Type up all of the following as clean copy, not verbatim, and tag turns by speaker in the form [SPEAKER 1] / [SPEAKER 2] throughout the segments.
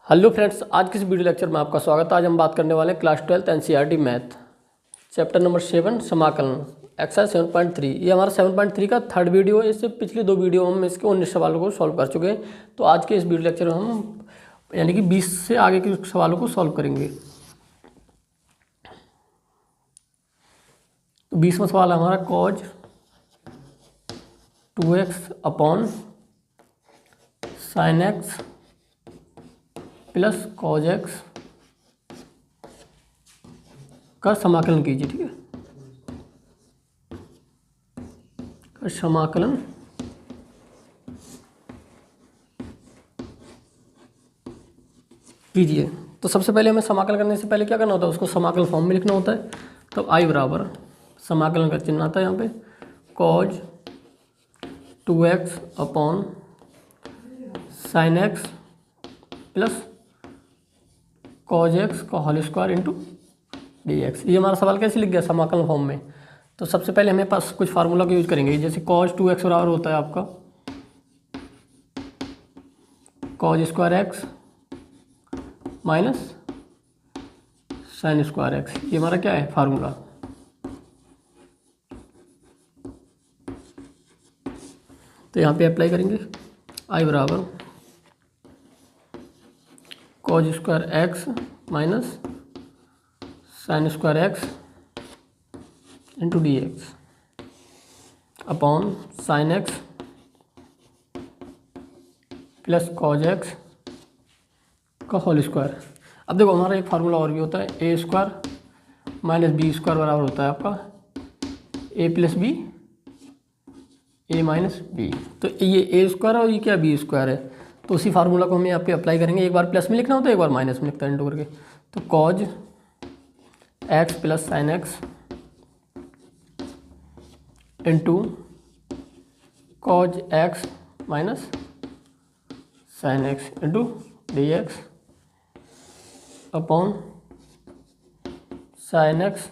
[SPEAKER 1] Hello friends, आज के इस वीडियो लेक्चर में आपका स्वागत है। आज हम बात करने वाले हैं class 12 NCERT math chapter number 7 समाकलन एक्सरसाइज 7.3। ये हमारा 7.3 का थर्ड वीडियो है। इससे पिछले दो वीडियो हम इसके 19 सवालों को सॉल्व कर चुके हैं। तो आज के इस वीडियो लेक्चर में हम यानी कि 20 से आगे के सवालों को सॉल्व करेंगे। तो 20वां सवाल है हमारा cause 2x upon sine x plus cos x का समाकलन कीजिए। ठीक है, का समाकलन कीजिए। तो सबसे पहले हमें समाकलन करने से पहले क्या करना होता है, उसको समाकलन फॉर्म में लिखना होता है। तो आई बराबर समाकलन का चिन्ह आता है यहाँ पे cos 2x upon sine x plus cos x का whole square into d x. ये हमारा सवाल कैसे लिख गया समाकलन फॉर्म में। तो सबसे पहले हमें पास कुछ फार्मूला का यूज करेंगे। जैसे कॉज 2x बराबर होता है आपका cause square x minus sign square x. ये हमारा क्या है फार्मूला। तो यहाँ पे अप्लाई करेंगे आई बराबर cause square x minus sign square x into d x upon sine x plus cos x का होल स्क्वायर। अब देखो हमारा एक फार्मूला और भी होता है ए स्क्वायर माइनस बी स्क्वायर बराबर होता है आपका ए प्लस बी ए माइनस बी। तो ये ए स्क्वायर और ये क्या बी स्क्वायर है। तो उसी फार्मूला को हम यहाँ पे अप्लाई करेंगे। एक बार प्लस में लिखना होता है, एक बार माइनस में लिखता है इंटू करके। तो cos x plus sine x into cos x minus sine x into d x upon sine x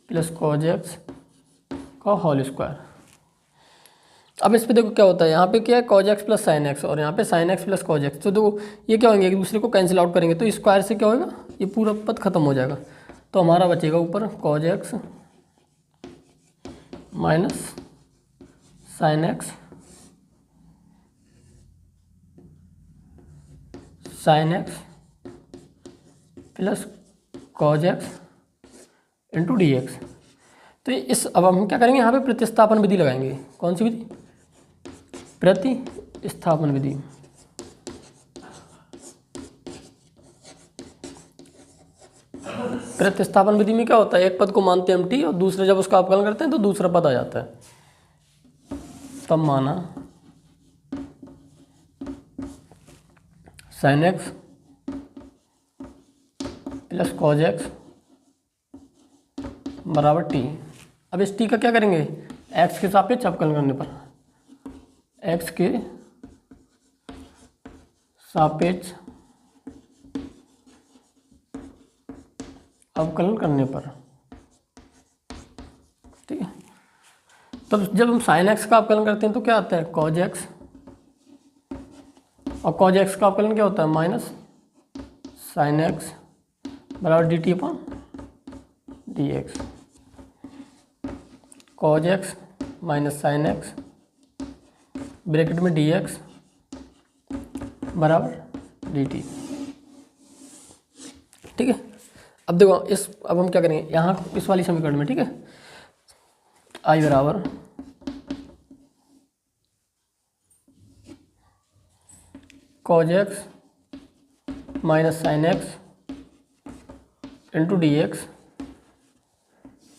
[SPEAKER 1] plus cos x का होल स्क्वायर। अब इस पे देखो क्या होता है, यहाँ पे क्या है cos x plus sine x और यहाँ पे sign x plus cos x. तो देखो ये क्या होंगे, एक दूसरे को कैंसिल आउट करेंगे तो स्क्वायर से क्या होगा, ये पूरा पद खत्म हो जाएगा। तो हमारा बचेगा ऊपर cause x minus sign x plus cos x into d x. तो इस अब हम क्या करेंगे, यहाँ पे प्रतिस्थापन विधि लगाएंगे। कौन सी विधि, प्रतिस्थापन विधि। प्रतिस्थापन विधि में क्या होता है, एक पद को मानते हैं हम टी और दूसरे जब उसका अवकलन करते हैं तो दूसरा पद आ जाता है। तब माना sign x plus cos x बराबर टी। अब इस टी का क्या करेंगे, एक्स के सापेक्ष अवकलन करने पर, एक्स के सापेक्ष अवकलन करने पर। ठीक है, तब जब हम साइन एक्स का अवकलन करते हैं तो क्या आता है कॉज एक्स, और कॉज एक्स का अवकलन क्या होता है माइनस साइन एक्स बराबर d t upon d x. Cause x minus sine x bracket में डी एक्स बराबर डी टी। ठीक है, अब देखो अब हम क्या करेंगे यहाँ इस वाली समीकरण में। ठीक है, आई बराबर cause x minus sine x into d x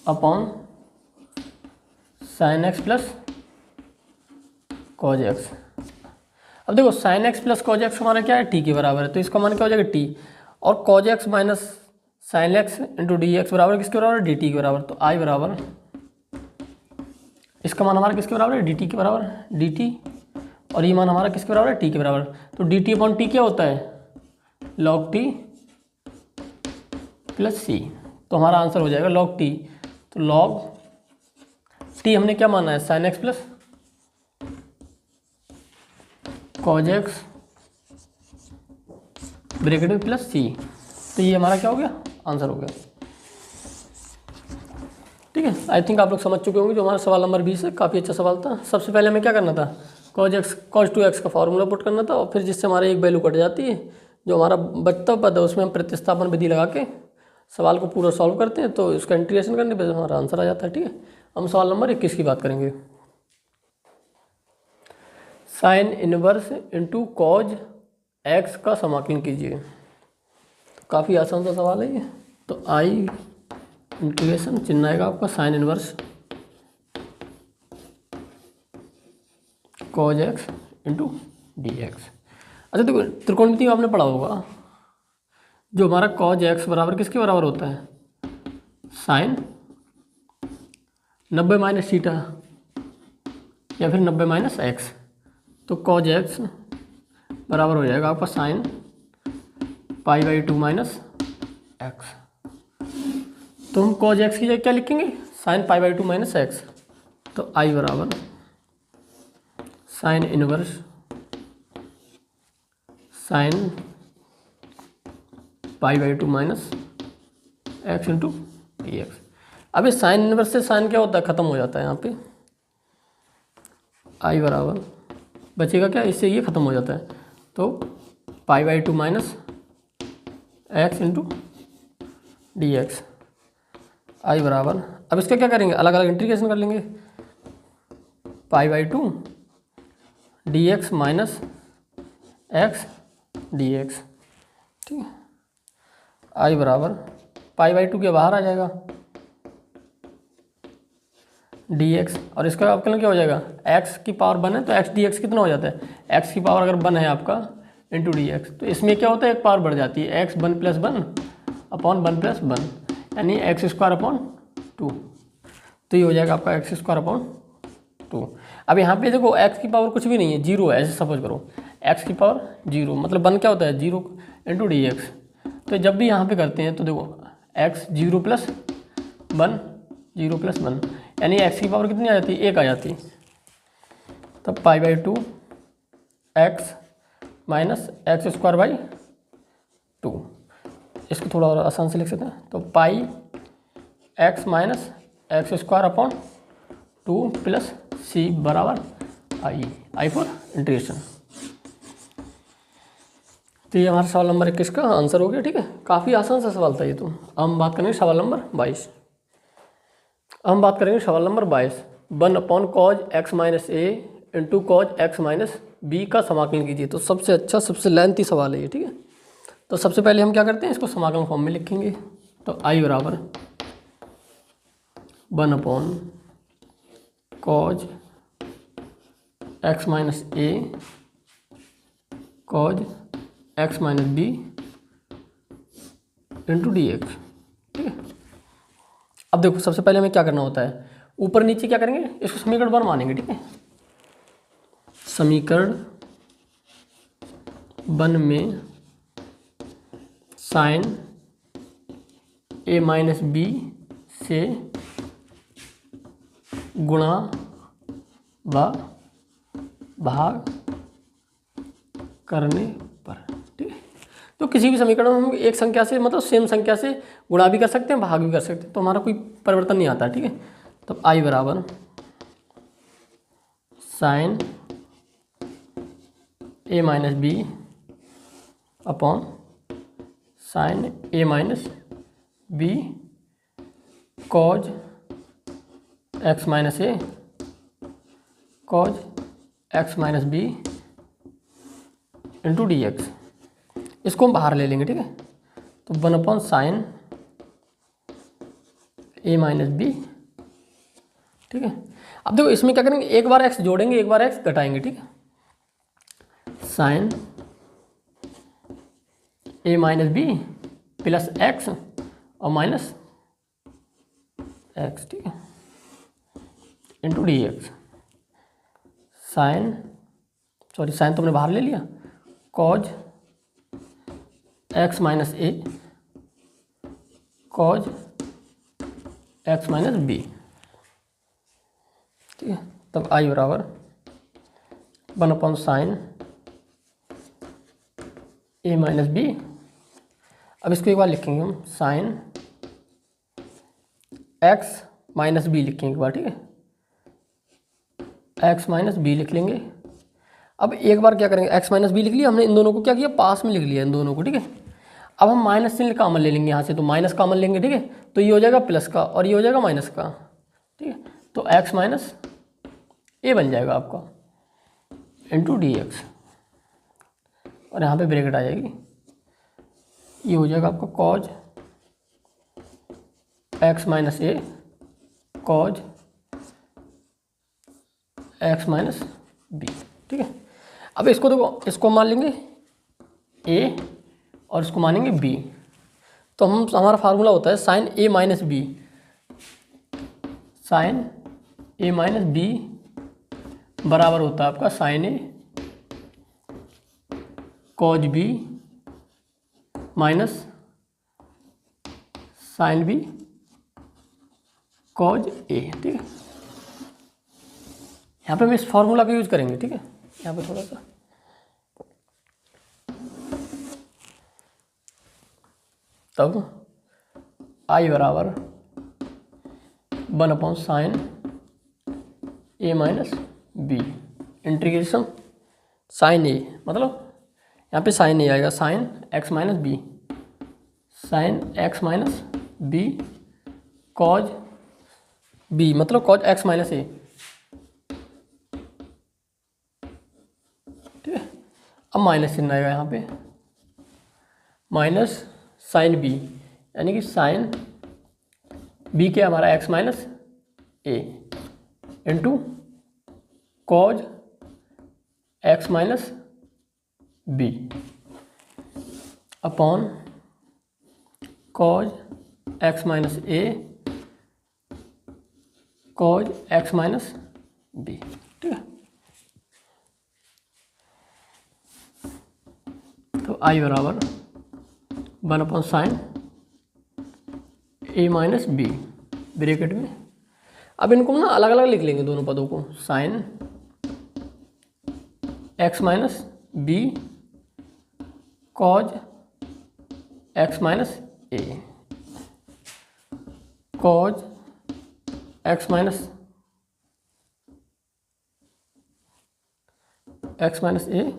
[SPEAKER 1] upon sine x plus cos x. अब देखो sign x plus cos x हमारा क्या है टी के बराबर है, तो इसका मान क्या हो जाएगा टी, और cause x minus sine x into d x बराबर किसके बराबर है, डी टी के बराबर। तो आई बराबर इसका मान हमारा किसके बराबर है, डी टी के बराबर, डी टी, और ये मान हमारा किसके बराबर है, टी के बराबर। तो डी टी अपॉन टी क्या होता है लॉग टी प्लस सी। तो हमारा आंसर हो जाएगा लॉग टी। तो लॉग टी हमने क्या माना है sign x plus cos x bracket में प्लस सी। तो ये हमारा क्या हो गया, आंसर हो गया। ठीक है, आई थिंक आप लोग समझ चुके होंगे। जो हमारा सवाल नंबर 20 है, काफ़ी अच्छा सवाल था। सबसे पहले हमें क्या करना था, cos 2x का फॉर्मूला पुट करना था, और फिर जिससे हमारा एक वैल्यू कट जाती है, जो हमारा बचता पद है उसमें हम प्रतिस्थापन विधि लगा के सवाल को पूरा सॉल्व करते हैं, तो इसका इंटीग्रेशन करने पर हमारा आंसर आ जाता है। ठीक है, हम सवाल नंबर 21 की बात करेंगे। Sine inverse into cos x का समाकलन कीजिए। तो काफ़ी आसान सा सवाल है ये। तो आई इंटीग्रेशन चिन्ह आएगा आपका sine inverse cos x into d x. अच्छा देखो, त्रिकोणमिति में आपने पढ़ा होगा, जो हमारा कॉज एक्स बराबर किसके बराबर होता है, साइन 90 माइनस थीटा या फिर 90 माइनस एक्स। तो कॉज एक्स बराबर हो जाएगा आपका साइन π/2 माइनस एक्स। तो हम कॉज एक्स की जगह क्या लिखेंगे, साइन π/2 माइनस एक्स। तो आई बराबर sine inverse sine π/2 minus x into d x. अब इस साइन इनवर्स से साइन क्या होता है, ख़त्म हो जाता है यहाँ पे। आई बराबर बचेगा क्या, इससे ये ख़त्म हो जाता है। तो π/2 minus x into d x. I बराबर, अब इसका क्या करेंगे, अलग अलग इंटीग्रेशन कर लेंगे। π/2 d x minus x d x. ठीक है, आई बराबर π/2 के बाहर आ जाएगा dx, और इसका अवकलन क्या हो जाएगा, x की पावर 1 है तो x dx कितना हो जाता है, x की पावर अगर 1 है आपका इंटू डी एक्स, तो इसमें क्या होता है, एक पावर बढ़ जाती है, x 1 + 1 अपॉन 1 + 1, यानी x²/2। तो ये हो जाएगा आपका x²/2। अब यहाँ पे देखो x की पावर कुछ भी नहीं है, 0 है, ऐसे सपोज करो x की पावर 0, मतलब 1 क्या होता है, 0 इंटू डी एक्स। तो जब भी यहाँ पे करते हैं तो देखो x 0 + 1 0 + 1, यानी x की पावर कितनी आ जाती है, 1 आ जाती। तब π/2 x माइनस x²/2। इसको थोड़ा और आसान से लिख सकते हैं, तो पाई x minus x²/2 plus c बराबर आई फॉर इंटीग्रेशन। तो ये हमारा सवाल नंबर 21 का आंसर हो गया। ठीक है, काफ़ी आसान सा सवाल था ये। तो हम बात करेंगे सवाल नंबर 22। हम बात करेंगे सवाल number 22। 1/cos x - a into cos x - b का समाकलन कीजिए। तो सबसे अच्छा, सबसे लेंथी सवाल है ये। ठीक है, तो सबसे पहले हम क्या करते हैं, इसको समाकलन फॉर्म में लिखेंगे। तो आई बराबर 1/cos x - a cos x - b into d x. ठीक है, अब देखो सबसे पहले हमें क्या करना होता है, ऊपर नीचे क्या करेंगे, इसको समीकरण 1 मानेंगे। ठीक है, समीकरण 1 में साइन a - b से गुणा व भाग करने पर। ठीक है, तो किसी भी समीकरण में हम एक संख्या से, मतलब सेम संख्या से गुणा भी कर सकते हैं, भाग भी कर सकते हैं, तो हमारा कोई परिवर्तन नहीं आता। ठीक है, तो आई बराबर sine a - b upon sine a - b cos x - a cos x - b into d x. इसको हम बाहर ले लेंगे। ठीक है, तो 1/sin a - b। ठीक है, अब देखो इसमें क्या करेंगे, एक बार x जोड़ेंगे, एक बार x घटाएंगे। ठीक है, sine a - b plus x और माइनस x। ठीक है, into d x. Sine sine तुमने बाहर ले लिया, cos x - a cos x - b। ठीक है, तब आई बराबर 1/sin a - b अब इसको एक बार लिखेंगे हम, साइन एक्स माइनस बी लिखेंगे एक बार, ठीक है, एक्स माइनस बी लिख लेंगे। अब एक बार क्या करेंगे, एक्स माइनस बी लिख लिया हमने, इन दोनों को क्या किया, पास में लिख लिया इन दोनों को, ठीक है। अब हम माइनस चिन्ह कॉमन ले लेंगे यहाँ से, तो माइनस कॉमन लेंगे, ठीक है, तो ये हो जाएगा प्लस का और ये हो जाएगा माइनस का, ठीक है। तो एक्स माइनस ए बन जाएगा आपका इंटू डी एक्स, और यहाँ पे ब्रैकेट आ जाएगी, ये हो जाएगा आपका cause x minus A cos x minus B, ठीक है। अब इसको देखो, इसको मान लेंगे ए और इसको मानेंगे बी, तो हम हमारा फार्मूला होता है sine A minus B, sine A minus B बराबर होता है आपका sine A cos B minus sine B cos A, ठीक है। यहाँ पे हम इस फार्मूला का यूज करेंगे, ठीक है। यहाँ पे थोड़ा सा तब आई बराबर 1 sine A minus B integration sine A, मतलब यहाँ पे साइन ए आएगा, sine x minus B, sine x minus B cos B, मतलब कॉज एक्स माइनस ए, ठीक है। अब माइनस चिन्ह आएगा यहाँ पे, माइनस साइन बी, यानी कि साइन बी क्या हमारा x minus A into cos x minus B upon cos x minus A cos x minus B, ठीक है। तो आई बराबर 1 sine A minus B bracket में, अब इनको ना अलग अलग लिख लेंगे दोनों पदों को, sine x minus B cos x minus A cos x minus A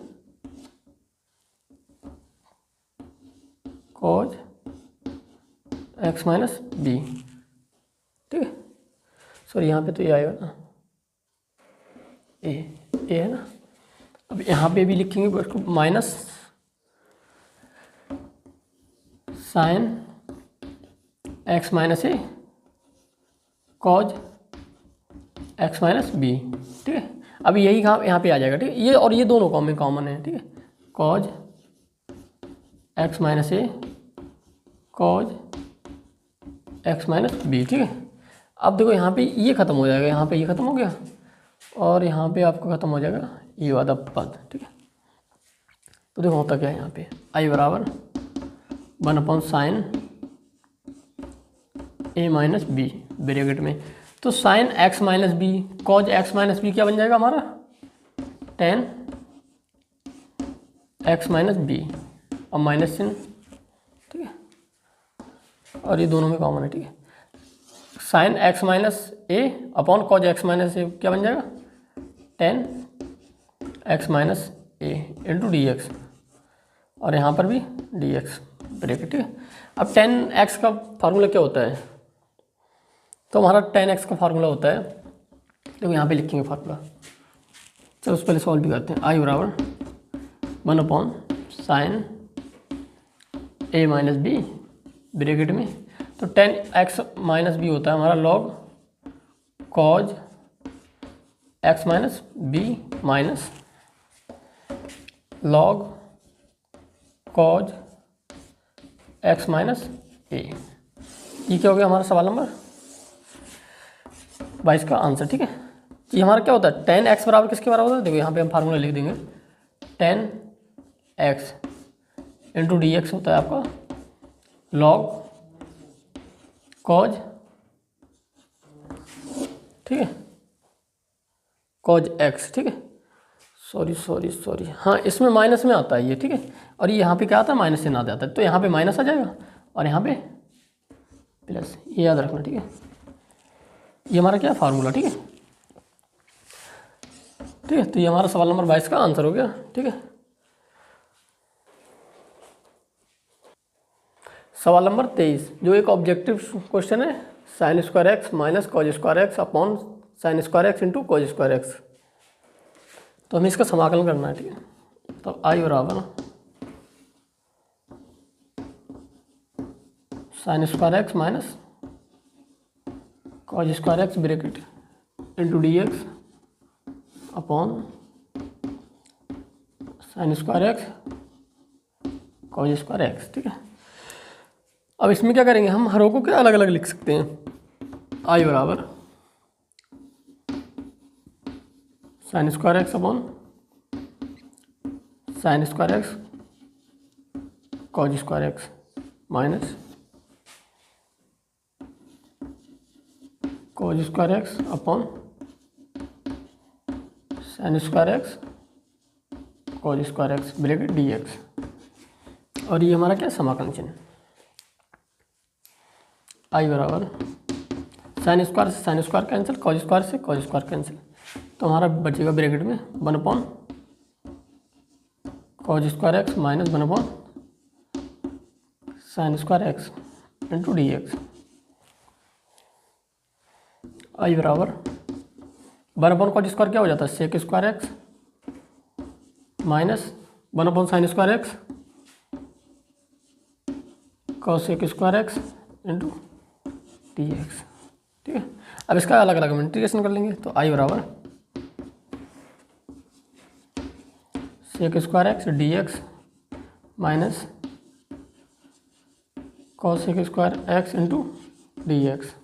[SPEAKER 1] cos x minus B, ठीक है। सॉरी यहाँ पे तो ये आएगा ना, ए है ना। अब यहाँ पे भी लिखेंगे इसको, minus sign x minus A cos x minus B, ठीक है। अब यही यहाँ पे आ जाएगा, ठीक है, ये और ये दोनों कॉमन है, ठीक है, cause x minus A cos x minus B, ठीक है। अब देखो यहाँ पे ये ख़त्म हो जाएगा, यहाँ पे ये ख़त्म हो गया और यहाँ पे आपका ख़त्म हो जाएगा ये वाला पद, ठीक है। तो देखो होता क्या है यहाँ पे, आई बराबर 1 sine A minus B bracket में, तो sine x minus B cos x minus B क्या बन जाएगा हमारा, टेन एक्स माइनस बी और माइनस चिन्ह, ठीक है, और ये दोनों में कॉमन है, ठीक है। साइन एक्स माइनस ए अपॉन कॉज एक्स माइनस ए क्या बन जाएगा, ten x minus A into d x, और यहाँ पर भी डी एक्स ब्रैकेट, ठीक है। अब 10x का फार्मूला क्या होता है, तो हमारा 10x का फार्मूला होता है, देखो यहाँ पे लिखेंगे फार्मूला, चलो उससे पहले सॉल्व भी करते हैं। आई बराबर 1 sine A minus B bracket में, तो 10x माइनस बी होता है हमारा log cos x minus B minus log cos x minus A. ये क्या हो गया हमारा सवाल नंबर 22 का आंसर, ठीक है। ये हमारा क्या होता है, 10x बराबर किसके बराबर होता है, देखो यहाँ पे हम फार्मूला लिख देंगे, 10x इंटू डी एक्स होता है आपका लॉग कॉज, ठीक है, कॉज एक्स, ठीक है। सॉरी हाँ इसमें माइनस में आता है ये, ठीक है, और ये यहाँ पे क्या आता है, माइनस चिन्ह आ जाता है, तो यहाँ पे माइनस आ जाएगा और यहाँ पे प्लस, ये याद रखना, ठीक है। ये हमारा क्या फार्मूला, ठीक है। ठीक है, तो ये हमारा सवाल नंबर 22 का आंसर हो गया, ठीक है। सवाल नंबर 23 जो एक ऑब्जेक्टिव क्वेश्चन है, sign square x minus cos square x upon sine square x into cos square x. तो हमें इसका समाकलन करना है, ठीक है। तो आई बराबर sine square x minus cos square x bracket into d x upon sine square x cos square x, ठीक है। अब इसमें क्या करेंगे, हम हरों को क्या अलग अलग लिख सकते हैं। आई बराबर sine square x upon sine square x cos square x minus cos square x upon sine square x cos square x bracket d x. और ये हमारा क्या समाकलन चिन्ह, आई बराबर साइन स्क्वायर से sine square cancel, cos square से cos square cancel, तो हमारा बचेगा ब्रैकेट में 1 upon cos square x minus 1 upon sine square x into d x. I बराबर 1 अपॉन कॉज स्क्वायर क्या हो जाता है, sec square x minus 1 upon sine square x cosec square x into d x, ठीक है। अब इसका अलग अलग हम इंटीग्रेशन कर लेंगे, तो आई बराबर sec square x d x minus cosec square x into d x.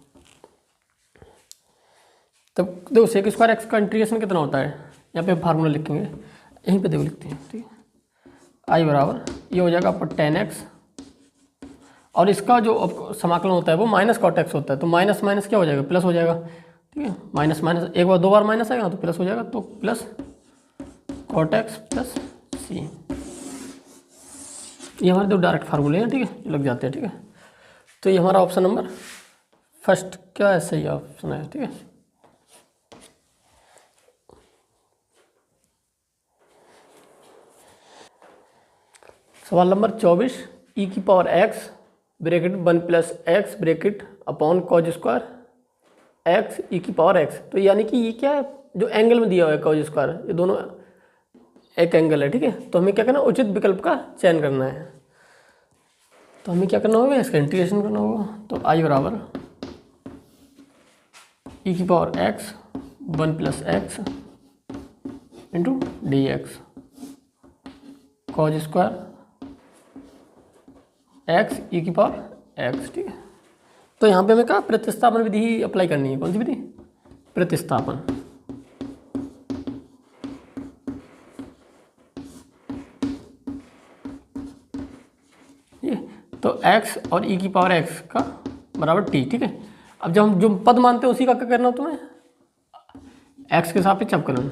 [SPEAKER 1] तब देखो सेक स्क्वायर एक्स का इंटीग्रेशन कितना होता है, यहाँ पे फार्मूला लिखेंगे, यहीं पे देखो लिखते हैं, ठीक है। आई बराबर ये हो जाएगा आपका 10x और इसका जो समाकलन होता है वो माइनस कॉट एक्स होता है, तो माइनस माइनस क्या हो जाएगा, प्लस हो जाएगा, ठीक है। माइनस माइनस एक बार 2 बार माइनस आएगा तो प्लस हो जाएगा, तो प्लस कॉट एक्स प्लस सी। ये हमारे 2 डायरेक्ट फार्मूले हैं, ठीक है, लग जाते हैं, ठीक है। तो ये हमारा ऑप्शन नंबर फर्स्ट क्या है, सही ऑप्शन है, ठीक है। सवाल नंबर 24 ई की power x bracket 1 plus x bracket upon cos square x e की पावर एक्स। तो यानी कि ये क्या है, जो एंगल में दिया हुआ है कॉज स्क्वायर, ये दोनों एक एंगल है, ठीक है। तो हमें क्या करना है, उचित विकल्प का चयन करना है। तो हमें क्या करना होगा, इसका इंटीग्रेशन करना होगा। तो आई बराबर ई की power x 1 plus x into d x cos square x e की पावर एक्स, ठीक है। तो यहाँ पे हमें क्या प्रतिस्थापन विधि ही अप्लाई करनी है, कौन सी विधि, प्रतिस्थापन। ये तो x और e की पावर x का बराबर t, ठीक है। अब जब हम जो पद मानते हैं उसी का क्या करना हो तुम्हें, x के सापेक्ष अवकलन,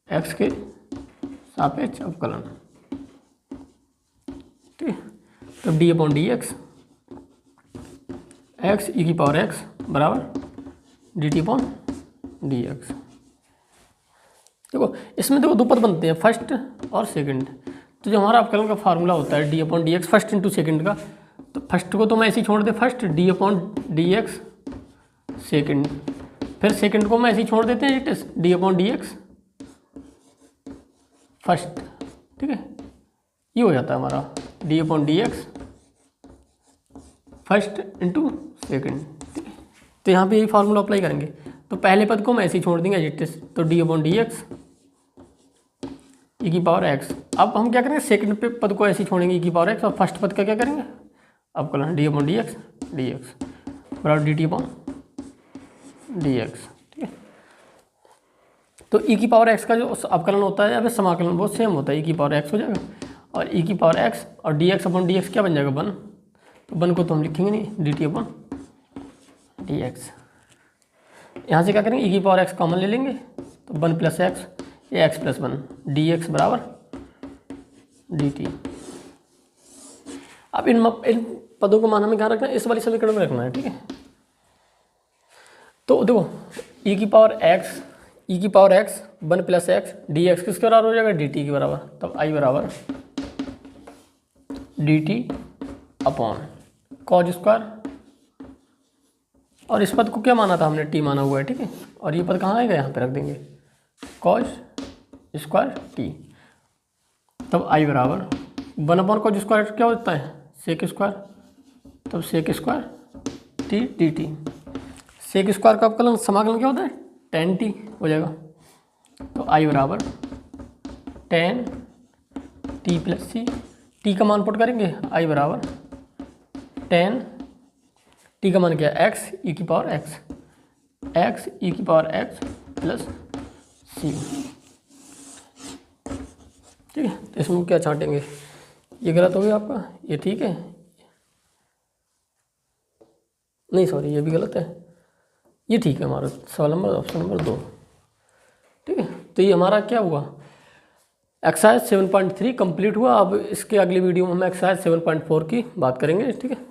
[SPEAKER 1] x के सापेक्ष अवकलन, ठीक है। तो d upon d x x e की पावर एक्स बराबर d t upon d x. देखो इसमें देखो 2 पद बनते हैं, फर्स्ट और सेकंड। तो जो हमारा अवकलन का फार्मूला होता है d upon d x first into second का, तो फर्स्ट को तो मैं ऐसे ही छोड़ दे first, d upon d x second, फिर सेकेंड को मैं ऐसे ही छोड़ देते हैं d upon d x first, ठीक है। ये हो जाता है हमारा d upon d x first into second, ठीक है। तो यहाँ पे यही फार्मूला अप्लाई करेंगे। तो पहले पद को हम ऐसे ही छोड़ देंगे एजिटिस, तो d upon d x e की पावर एक्स। अब हम क्या करेंगे, सेकंड पे पद को ऐसे ही छोड़ेंगे ई की पावर एक्स, और फर्स्ट पद का क्या करेंगे अवकलन डी अपॉन डी एक्स बराबर d t upon d x, ठीक है। तो ई की पावर एक्स का जो अवकलन होता है या फिर समाकलन वो सेम होता है, ई की पावर एक्स हो जाएगा, और ई की पावर एक्स और D x upon d x क्या बन जाएगा 1, तो 1 को तो हम लिखेंगे नहीं, D t upon d x. यहाँ से क्या करेंगे, ई की पावर एक्स कॉमन ले लेंगे, तो 1 प्लस एक्स, ये एक्स प्लस 1 डी एक्स बराबर dt। अब इन पदों को मान हमें कहाँ रखना है, इस वाली समीकरण में रखना है, ठीक है। तो देखो e की power x 1 plus x dx किसके बराबर हो जाएगा, dt के बराबर। तब i बराबर dt अपॉन कॉज स्क्वायर, और इस पद को क्या माना था हमने, t माना हुआ है, ठीक है। और ये पद कहाँ आएगा, यहाँ पे रख देंगे कॉज स्क्वायर t। तब i बराबर 1 अपॉन कॉज स्क्वायर क्या होता है, सेक स्क्वायर। तब सेक स्क्वायर t dt। सेक स्क्वायर का अवकलन समाकलन क्या होता है, tan t हो जाएगा। तो i बराबर tan t प्लस सी, t का मान पुट करेंगे, i बराबर tan t का मान क्या है, x e की पावर x प्लस सी, ठीक है। तो इसमें क्या छांटेंगे, ये गलत हो गया आपका, ये ठीक है, नहीं सॉरी ये भी गलत है, ये ठीक है हमारा सवाल नंबर ऑप्शन नंबर 2, ठीक है। तो ये हमारा क्या हुआ, एक्सरसाइज 7.3 कंप्लीट हुआ। अब इसके अगली वीडियो में हम एक्सरसाइज 7.4 की बात करेंगे, ठीक है।